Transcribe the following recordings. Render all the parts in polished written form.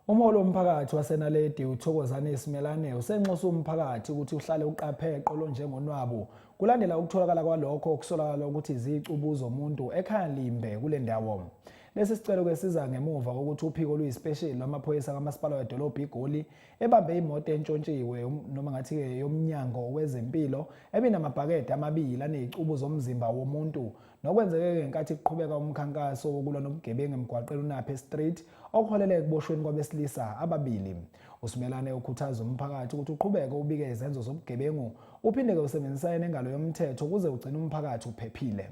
Umholi womphakathi waseNaledi uThokozane Simelane usenxusa umphakathi ukuthi uhlale uqaphele njengonwabo kulandela ukutholakala kwalokho okusolakala ukuthi izicubu zomuntu ekhaya Limbe kule ndawo. Lesi sicelo kwesiza ngemuva kokuthi uphiko oluyisipesheli lwamaphoyisa kamasipala wedolobha iGoli ebambe imoto entshontshiwe noma ngathi ke yomnyango wezempilo ebinamabhakede amabili anezicubu zomzimba womuntu nokwenzeke ngenkathi kuqhubeka umkhankaso wokulwa nobugebengu emgwaqeni uNaphe Street okuholele ekuboshweni kwabesilisa ababili. Usimelane ukhuthaza umphakathi ukuthi uqhubeke ubike izenzo zobugebengu uphinde ke usebenzisane nengalo yomthetho ukuze ugcine umphakathi uphephile.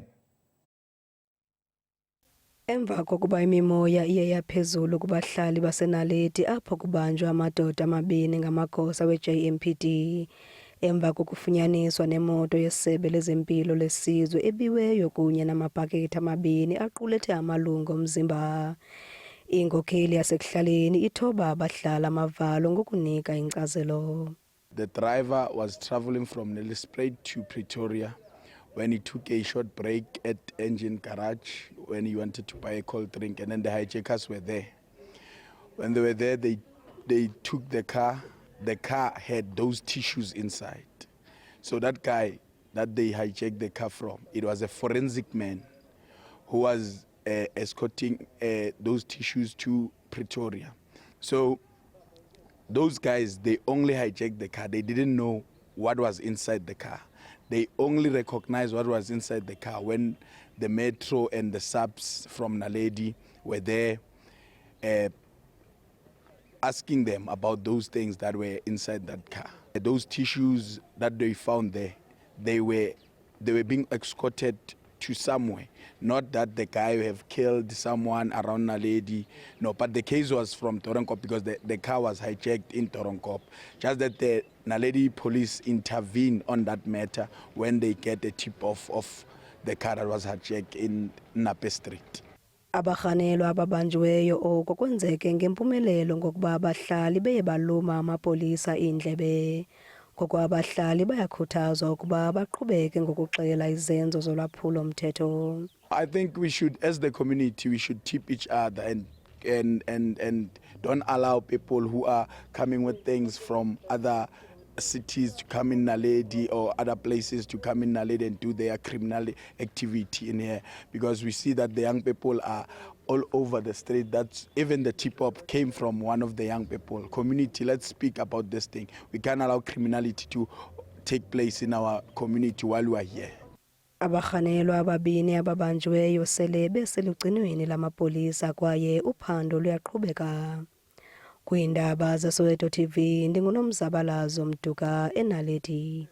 Emva kokuba imimoya iye yaphezulu kubahlali baseNaledi apho kubanjwa amadoda amabini ngamagosa we-JMPD emva kokufunyaniswa nemoto yesebe lezempilo lesizwe ebiweyo kunye namabhakede amabini aqulethe amalungu omzimba. Inkokheli yasekuhlaleni ithoba abahlala amavalo ngokunika inkcazelo. The driver was traveling from Nelspruit to Pretoria when he took a short break at Engine Garage when he wanted to buy a cold drink, and then the hijackers were there. When they were there, they took the car. The car had those tissues inside. So that guy that they hijacked the car from, it was a forensic man who was escorting those tissues to Pretoria. So those guys, they only hijacked the car. They didn't know what was inside the car. They only recognized what was inside the car when the metro and the subs from Naledi were there asking them about those things that were inside that car. Those tissues that they found there, they were being escorted to somewhere. Not that the guy have killed someone around Naledi, no, but the case was from Toronko because the car was hijacked in Toronko. Just that the Naledi police intervened on that matter when they get a tip-off of the car that was hijacked in Naphe Street. Abahanelwa ababanjiweyo oko kwenzeke ngempumelelo ngokuba abahlali beye baluma amapolisa indlebe. Ngoko abahlali bayakhuthazwa ukuba baqhubeke ngokuxela izenzo zolwaphulo mthetho. I think we should, as the community, we should tip each other and don't allow people who are coming with things from other cities to come in Naledi or other places to come in Naledi and do their criminal activity in here, because we see that the young people are all over the street. That's even the tip-off came from one of the young people. Community, let's speak about this thing. We can't allow criminality to take place in our community while we are here. Abahanelwa ababini ababanjiweyo sele beselugcinweni lamapolisa kwaye uphando luyaqhubeka. Kwindaba zeSoweto TV, ndinguNomzabalazo Mduka eNaledi.